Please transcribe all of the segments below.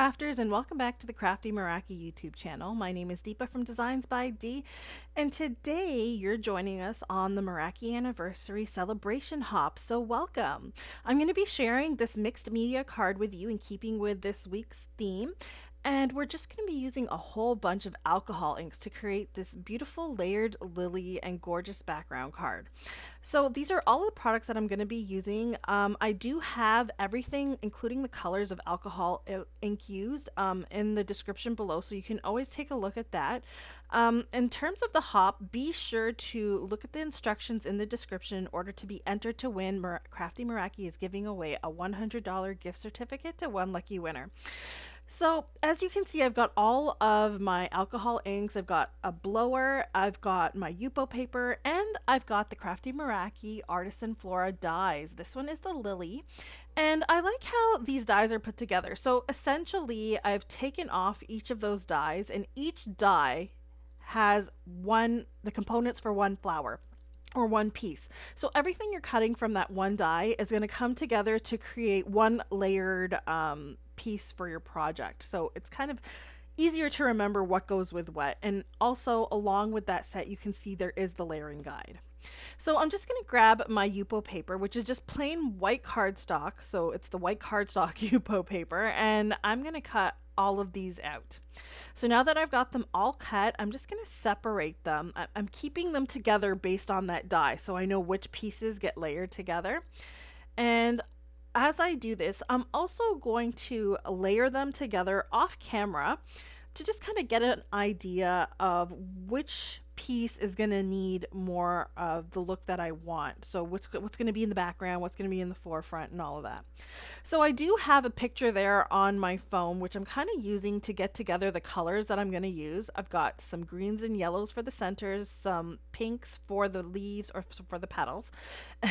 crafters, and welcome back to the Crafty Meraki YouTube channel. My name is Deepa from Designs by D, and today you're joining us on the Meraki Anniversary Celebration Hop, so welcome. I'm going to be sharing this mixed media card with you in keeping with this week's theme, and we're just going to be using a whole bunch of alcohol inks to create this beautiful layered lily and gorgeous background card. So these are all the products that I'm going to be using. I do have everything, including the colors of alcohol ink used, in the description below, so you can always take a look at that. In terms of the hop, be sure to look at the instructions in the description in order to be entered to win. Crafty Meraki is giving away a $100 gift certificate to one lucky winner. So as you can see, I've got all of my alcohol inks. I've got a blower, I've got my Yupo paper, and I've got the Crafty Meraki Artisan Flora dies. This one is the lily, and I like how these dies are put together. So essentially, I've taken off each of those dies, and each die has the components for one flower or one piece. So everything you're cutting from that one die is going to come together to create one layered piece for your project. So it's kind of easier to remember what goes with what. And also along with that set, you can see there is the layering guide. So I'm just going to grab my Yupo paper, which is just plain white cardstock. So it's the white cardstock Yupo paper, and I'm going to cut all of these out. So now that I've got them all cut, I'm just going to separate them. I'm keeping them together based on that die, so I know which pieces get layered together. And as I do this, I'm also going to layer them together off camera to just kind of get an idea of which piece is going to need more of the look that I want. So what's going to be in the background, what's going to be in the forefront, and all of that. So I do have a picture there on my phone, which I'm kind of using to get together the colors that I'm going to use. I've got some greens and yellows for the centers, some pinks for the leaves or for the petals,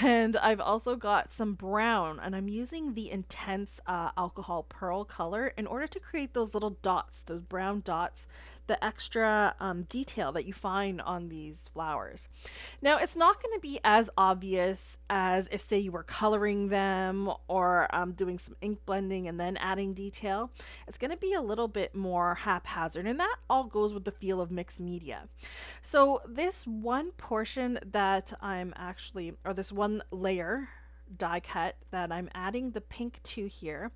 and I've also got some brown, and I'm using the intense alcohol pearl color in order to create those little dots, those brown dots, the extra detail that you find on these flowers. Now, it's not going to be as obvious as if, say, you were coloring them or doing some ink blending and then adding detail. It's going to be a little bit more haphazard, and that all goes with the feel of mixed media. So this one portion that this one layer die cut that I'm adding the pink to here,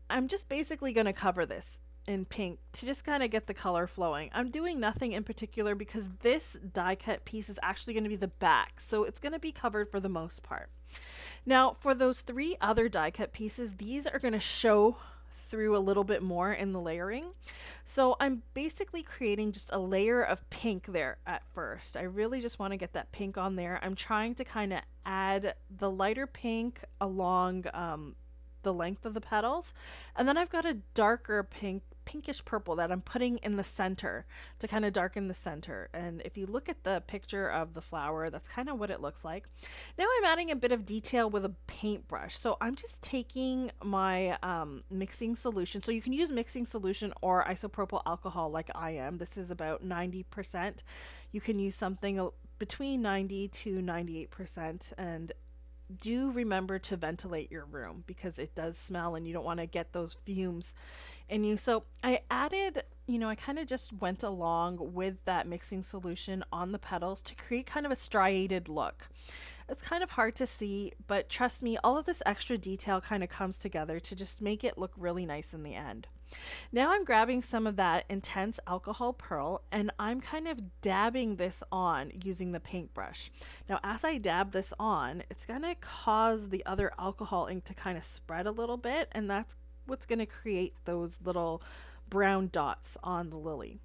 I'm just basically going to cover this in pink to just kind of get the color flowing. I'm doing nothing in particular because this die cut piece is actually going to be the back, so it's going to be covered for the most part. Now for those three other die cut pieces, these are going to show through a little bit more in the layering. So I'm basically creating just a layer of pink there at first. I really just want to get that pink on there. I'm trying to kind of add the lighter pink along the length of the petals, and then I've got a darker pinkish purple that I'm putting in the center to kind of darken the center. And if you look at the picture of the flower, that's kind of what it looks like. Now I'm adding a bit of detail with a paintbrush. So I'm just taking my mixing solution. So you can use mixing solution or isopropyl alcohol like I am. This is about 90%. You can use something between 90 to 98%, and do remember to ventilate your room because it does smell and you don't want to get those fumes in you. So I added, I kind of just went along with that mixing solution on the petals to create kind of a striated look. It's kind of hard to see, but trust me, all of this extra detail kind of comes together to just make it look really nice in the end. Now I'm grabbing some of that intense alcohol pearl and I'm kind of dabbing this on using the paintbrush. Now as I dab this on, it's going to cause the other alcohol ink to kind of spread a little bit, and that's what's going to create those little brown dots on the lily.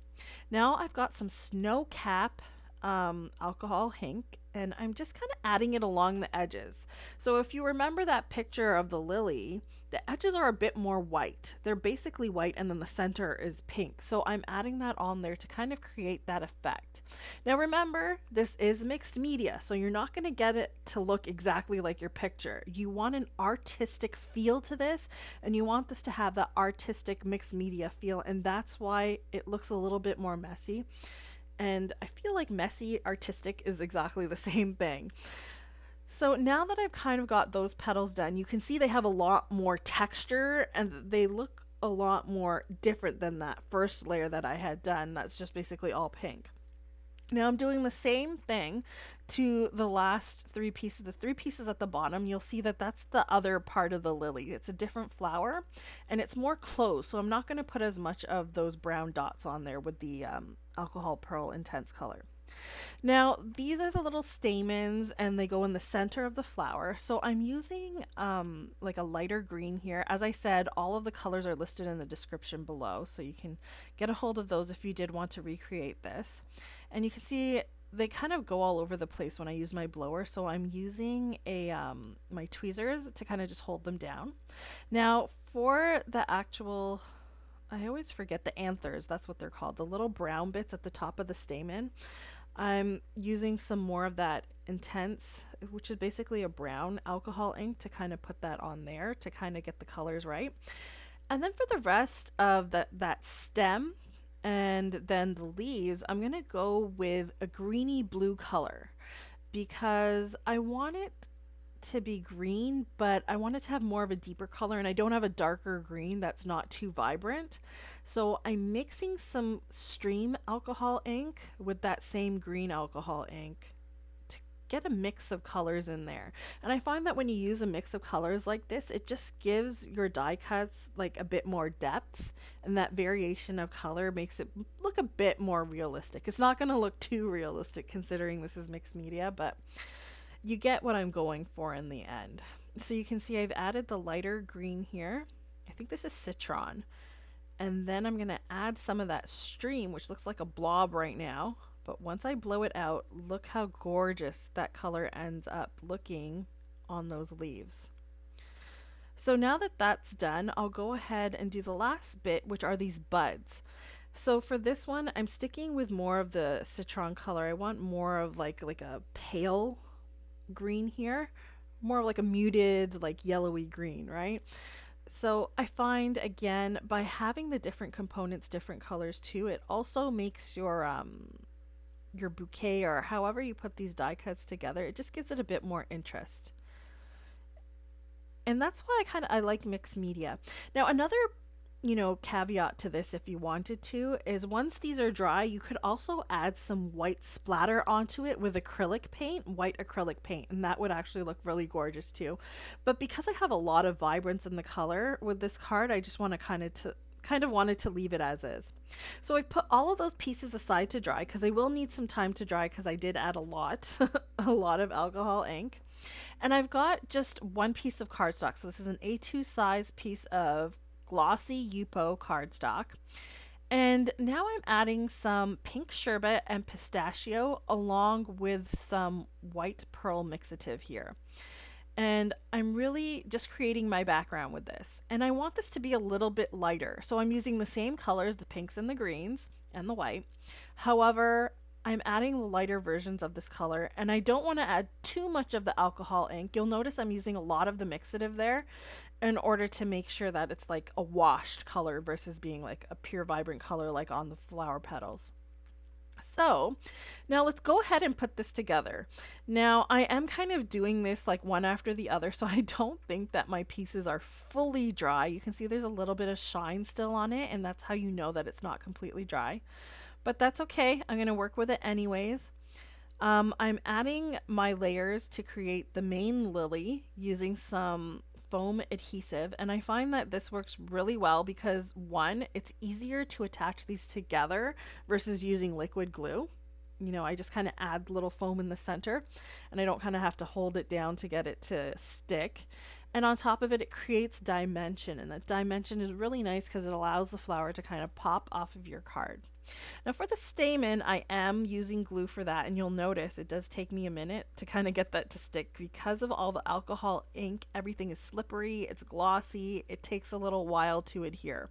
Now I've got some snow cap alcohol ink, and I'm just kind of adding it along the edges. So if you remember that picture of the lily, the edges are a bit more white. They're basically white, and then the center is pink. So I'm adding that on there to kind of create that effect. Now remember, this is mixed media, so you're not going to get it to look exactly like your picture. You want an artistic feel to this, and you want this to have that artistic mixed media feel, and that's why it looks a little bit more messy. And I feel like messy artistic is exactly the same thing. So now that I've kind of got those petals done, you can see they have a lot more texture and they look a lot more different than that first layer that I had done. That's just basically all pink. Now I'm doing the same thing to the last three pieces. The three pieces at the bottom, you'll see that that's the other part of the lily. It's a different flower and it's more closed. So I'm not going to put as much of those brown dots on there with the alcohol pearl intense color. Now, these are the little stamens and they go in the center of the flower. So I'm using like a lighter green here. As I said, all of the colors are listed in the description below, so you can get a hold of those if you did want to recreate this. And you can see they kind of go all over the place when I use my blower, so I'm using my tweezers to kind of just hold them down. Now, for the actual, I always forget the anthers, that's what they're called, the little brown bits at the top of the stamen. I'm using some more of that intense, which is basically a brown alcohol ink, to kind of put that on there to kind of get the colors right. And then for the rest of that stem and then the leaves, I'm going to go with a greeny blue color because I want it to be green, but I want it to have more of a deeper color, and I don't have a darker green that's not too vibrant. So I'm mixing some stream alcohol ink with that same green alcohol ink to get a mix of colors in there. And I find that when you use a mix of colors like this, it just gives your die cuts like a bit more depth, and that variation of color makes it look a bit more realistic. It's not going to look too realistic considering this is mixed media, but you get what I'm going for in the end. So you can see I've added the lighter green here. I think this is citron. And then I'm going to add some of that stream, which looks like a blob right now. But once I blow it out, look how gorgeous that color ends up looking on those leaves. So now that that's done, I'll go ahead and do the last bit, which are these buds. So for this one, I'm sticking with more of the citron color. I want more of like a pale green here, more of like a muted, like yellowy green, right? So I find, again, by having the different components, different colors too, it also makes your bouquet, or however you put these die cuts together, it just gives it a bit more interest. And that's why I like mixed media. Now, another caveat to this, if you wanted to, is once these are dry, you could also add some white splatter onto it with acrylic paint, white acrylic paint, and that would actually look really gorgeous too. But because I have a lot of vibrance in the color with this card, I just want to kind of wanted to leave it as is. So I've put all of those pieces aside to dry because they will need some time to dry because I did add a lot of alcohol ink. And I've got just one piece of cardstock. So this is an A2 size piece of glossy Yupo cardstock. And now I'm adding some pink sherbet and pistachio along with some white pearl mixative here. And I'm really just creating my background with this. And I want this to be a little bit lighter. So I'm using the same colors, the pinks and the greens and the white. However, I'm adding the lighter versions of this color, and I don't want to add too much of the alcohol ink. You'll notice I'm using a lot of the mixative there in order to make sure that it's like a washed color versus being like a pure vibrant color like on the flower petals. So now let's go ahead and put this together. Now I am kind of doing this like one after the other, so I don't think that my pieces are fully dry. You can see there's a little bit of shine still on it, and that's how you know that it's not completely dry. But that's okay. I'm going to work with it anyways. I'm adding my layers to create the main lily using some foam adhesive, and I find that this works really well because one, it's easier to attach these together versus using liquid glue. I just kind of add little foam in the center and I don't kind of have to hold it down to get it to stick. And on top of it, it creates dimension, and that dimension is really nice because it allows the flower to kind of pop off of your card. Now for the stamen, I am using glue for that, and you'll notice it does take me a minute to kind of get that to stick because of all the alcohol ink. Everything is slippery, it's glossy, it takes a little while to adhere.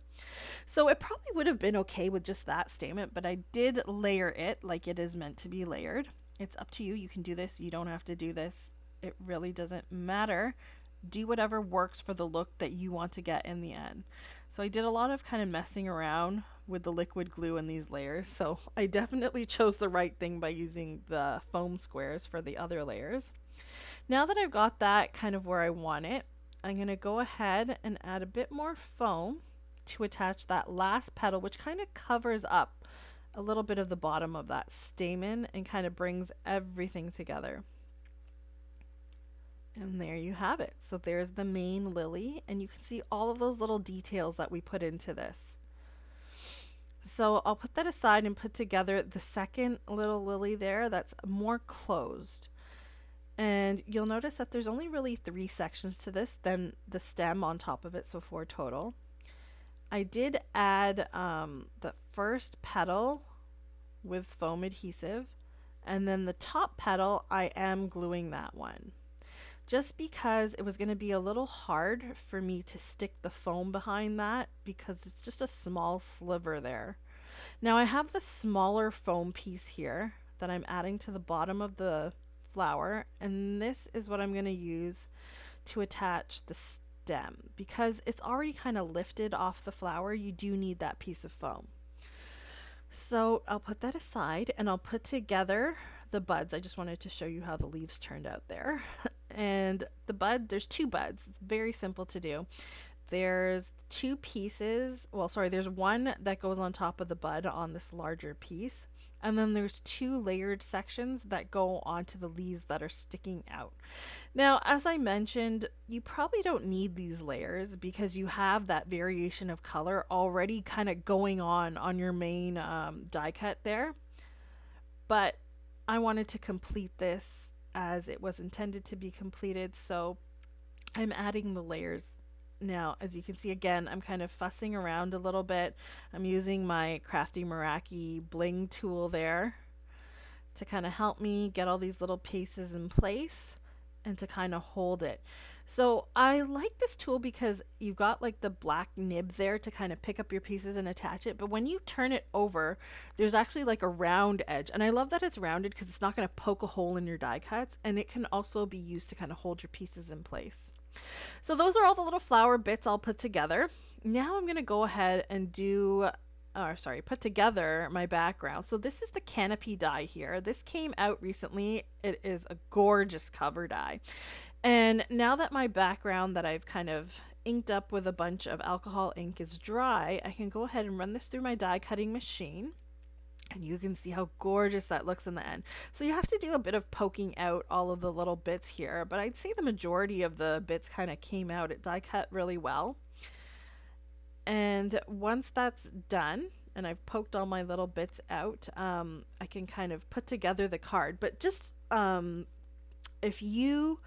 So it probably would have been okay with just that stamen, but I did layer it like it is meant to be layered. It's up to you. You can do this, you don't have to do this. It really doesn't matter. Do whatever works for the look that you want to get in the end. So I did a lot of kind of messing around with the liquid glue in these layers. So I definitely chose the right thing by using the foam squares for the other layers. Now that I've got that kind of where I want it, I'm going to go ahead and add a bit more foam to attach that last petal, which kind of covers up a little bit of the bottom of that stamen and kind of brings everything together. And there you have it. So there's the main lily, and you can see all of those little details that we put into this. So I'll put that aside and put together the second little lily there that's more closed. And you'll notice that there's only really 3 sections to this, then the stem on top of it, so 4 total. I did add the first petal with foam adhesive, and then the top petal, I am gluing that one. Just because it was going to be a little hard for me to stick the foam behind that because it's just a small sliver there. Now I have the smaller foam piece here that I'm adding to the bottom of the flower, and this is what I'm going to use to attach the stem. Because it's already kind of lifted off the flower, you do need that piece of foam. So I'll put that aside and I'll put together the buds. I just wanted to show you how the leaves turned out there. And the bud, there's 2 buds. It's very simple to do. There's 2 pieces. Well, sorry, there's one that goes on top of the bud on this larger piece. And then there's 2 layered sections that go onto the leaves that are sticking out. Now, as I mentioned, you probably don't need these layers because you have that variation of color already kind of going on your main die cut there. But I wanted to complete this as it was intended to be completed, so I'm adding the layers. Now, as you can see, again, I'm kind of fussing around a little bit. I'm using my Crafty Meraki bling tool there to kind of help me get all these little pieces in place and to kind of hold it. So I like this tool because you've got like the black nib there to kind of pick up your pieces and attach it. But when you turn it over, there's actually like a round edge. And I love that it's rounded because it's not going to poke a hole in your die cuts. And it can also be used to kind of hold your pieces in place. So those are all the little flower bits I'll put together. Now I'm going to go ahead and put together my background. So this is the canopy die here. This came out recently. It is a gorgeous cover die. And now that my background that I've kind of inked up with a bunch of alcohol ink is dry, I can go ahead and run this through my die cutting machine. And you can see how gorgeous that looks in the end. So you have to do a bit of poking out all of the little bits here, but I'd say the majority of the bits kind of came out. It die cut really well. And once that's done, and I've poked all my little bits out, I can kind of put together the card. But just if you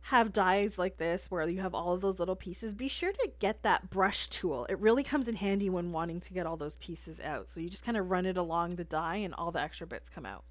have dies like this where you have all of those little pieces, be sure to get that brush tool. It really comes in handy when wanting to get all those pieces out. So you just kind of run it along the die and all the extra bits come out.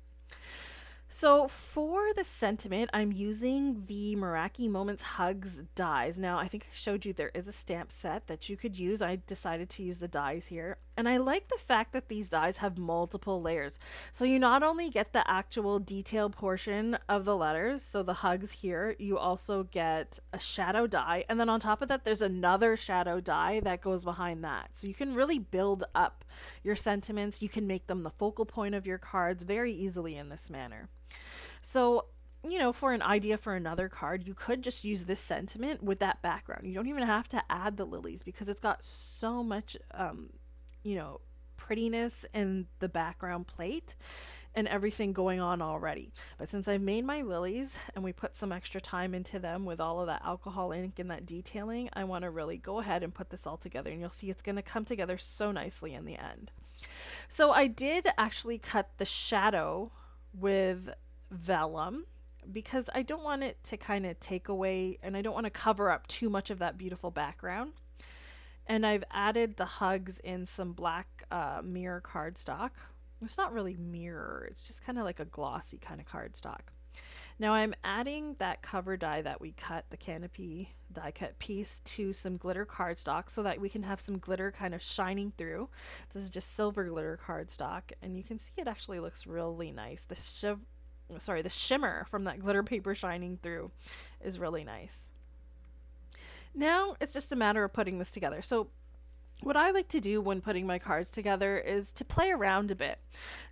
So for the sentiment, I'm using the Meraki Moments Hugs dies. Now, I think I showed you there is a stamp set that you could use. I decided to use the dies here. And I like the fact that these dies have multiple layers. So you not only get the actual detail portion of the letters, so the hugs here, you also get a shadow die. And then on top of that, there's another shadow die that goes behind that. So you can really build up your sentiments. You can make them the focal point of your cards very easily in this manner. So, you know, for an idea for another card, you could just use this sentiment with that background. You don't even have to add the lilies because it's got so much, prettiness in the background plate and everything going on already. But since I've made my lilies and we put some extra time into them with all of that alcohol ink and that detailing, I want to really go ahead and put this all together, and you'll see it's going to come together so nicely in the end. So I did actually cut the shadow with vellum because I don't want it to kind of take away, and I don't want to cover up too much of that beautiful background. And I've added the hugs in some black mirror cardstock. It's not really mirror, it's just kind of like a glossy kind of cardstock. Now I'm adding that cover die that we cut, the canopy die cut piece, to some glitter cardstock so that we can have some glitter kind of shining through. This is just silver glitter cardstock, and you can see it actually looks really nice. The shimmer from that glitter paper shining through is really nice. Now it's just a matter of putting this together. So What I like to do when putting my cards together is to play around a bit.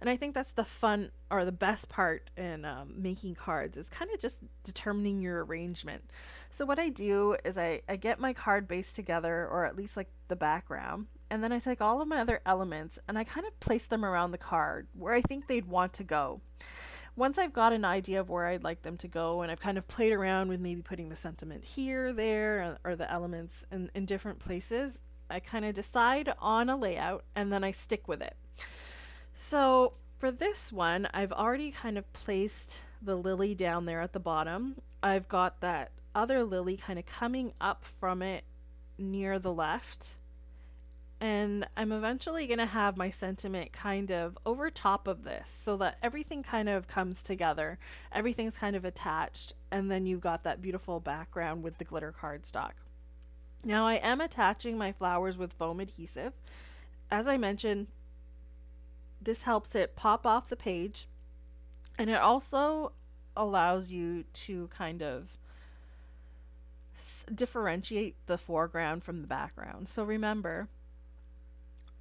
And I think that's the fun or the best part in making cards is kind of just determining your arrangement. So what I do is I get my card base together, or at least like the background, and then I take all of my other elements and I kind of place them around the card where I think they'd want to go. Once I've got an idea of where I'd like them to go, and I've kind of played around with maybe putting the sentiment here, there, or the elements in different places, I kind of decide on a layout and then I stick with it. So for this one, I've already kind of placed the lily down there at the bottom. I've got that other lily kind of coming up from it near the left. And I'm eventually going to have my sentiment kind of over top of this so that everything kind of comes together. Everything's kind of attached. And then you've got that beautiful background with the glitter cardstock. Now I am attaching my flowers with foam adhesive. As I mentioned, this helps it pop off the page, and it also allows you to kind of differentiate the foreground from the background. So remember,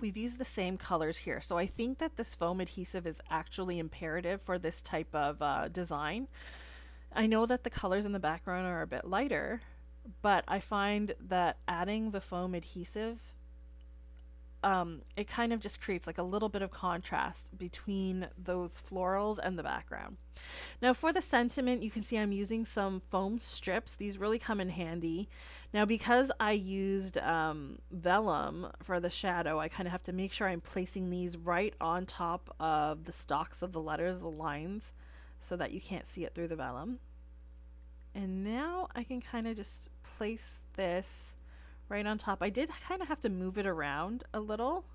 we've used the same colors here. So I think that this foam adhesive is actually imperative for this type of design. I know that the colors in the background are a bit lighter, but I find that adding the foam adhesive, it kind of just creates like a little bit of contrast between those florals and the background. Now for the sentiment, you can see I'm using some foam strips. These really come in handy. Now because I used vellum for the shadow, I kind of have to make sure I'm placing these right on top of the stalks of the letters, the lines, so that you can't see it through the vellum. And now I can kind of just place this right on top. I did kind of have to move it around a little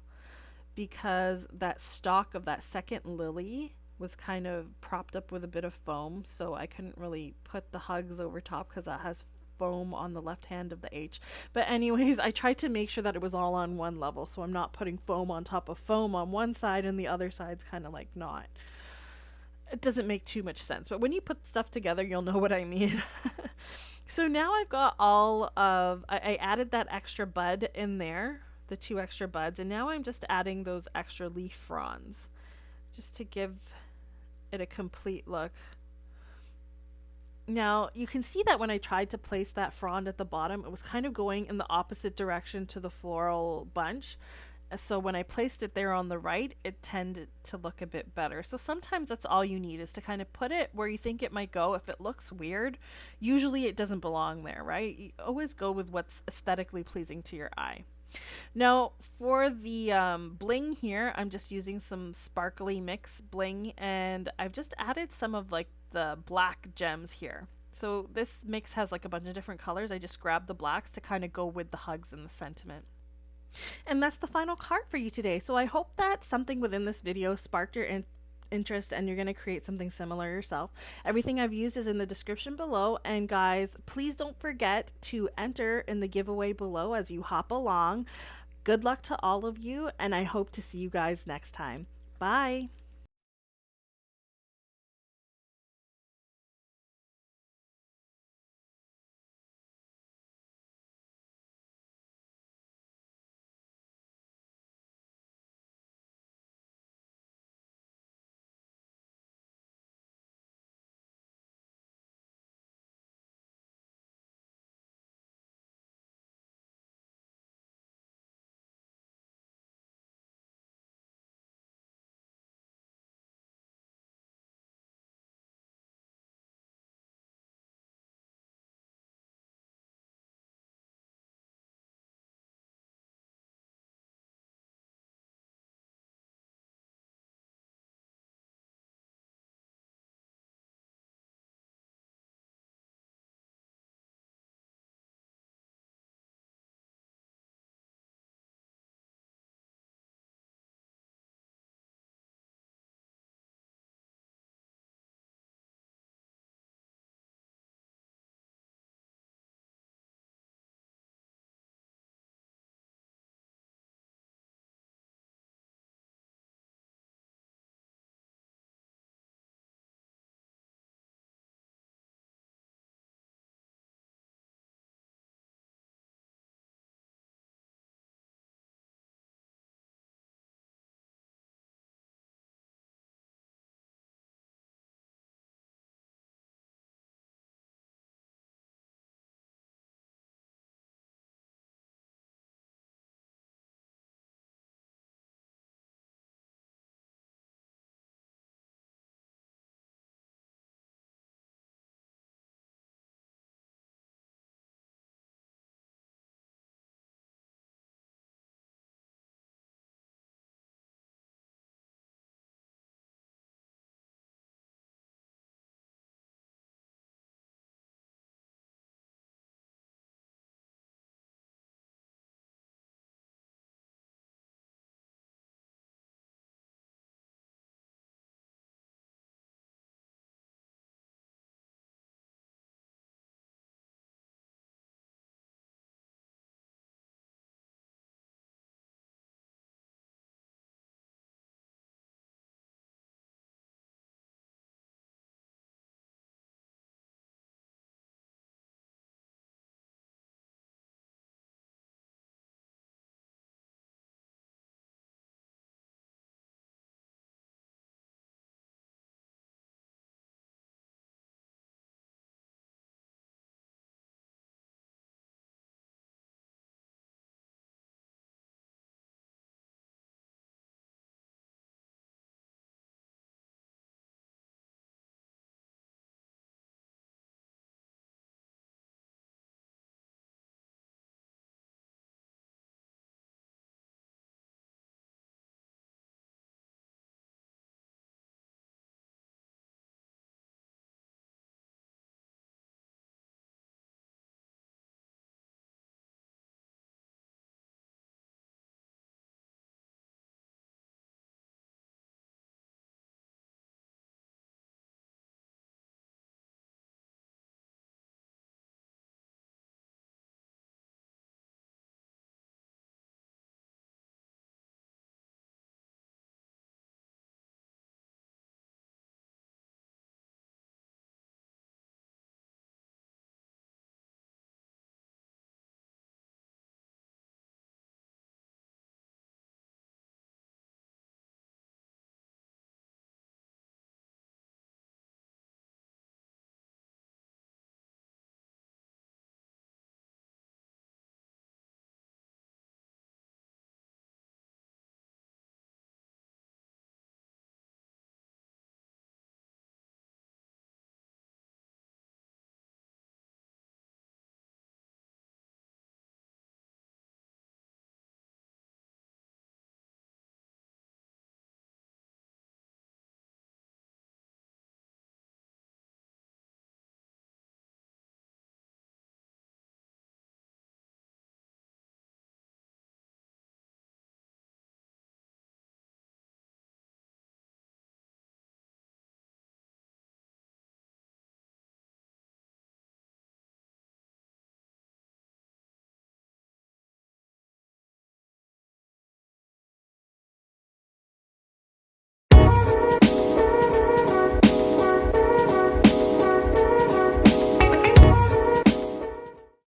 because that stalk of that second lily was kind of propped up with a bit of foam, so I couldn't really put the hugs over top because that has foam on the left hand of the H. But anyways, I tried to make sure that it was all on one level, so I'm not putting foam on top of foam on one side and the other side's kind of like not. It doesn't make too much sense, but when you put stuff together, you'll know what I mean. So now I've got I added that extra bud in there, the 2 extra buds, and now I'm just adding those extra leaf fronds just to give it a complete look. Now you can see that when I tried to place that frond at the bottom, it was kind of going in the opposite direction to the floral bunch. So when I placed it there on the right, it tended to look a bit better. So sometimes that's all you need, is to kind of put it where you think it might go. If it looks weird, usually it doesn't belong there, right? You always go with what's aesthetically pleasing to your eye. Now for the bling here, I'm just using some sparkly mix bling, and I've just added some of like the black gems here. So this mix has like a bunch of different colors. I just grabbed the blacks to kind of go with the hugs and the sentiment. And that's the final card for you today. So I hope that something within this video sparked your interest and you're going to create something similar yourself. Everything I've used is in the description below. And guys, please don't forget to enter in the giveaway below as you hop along. Good luck to all of you, and I hope to see you guys next time. Bye.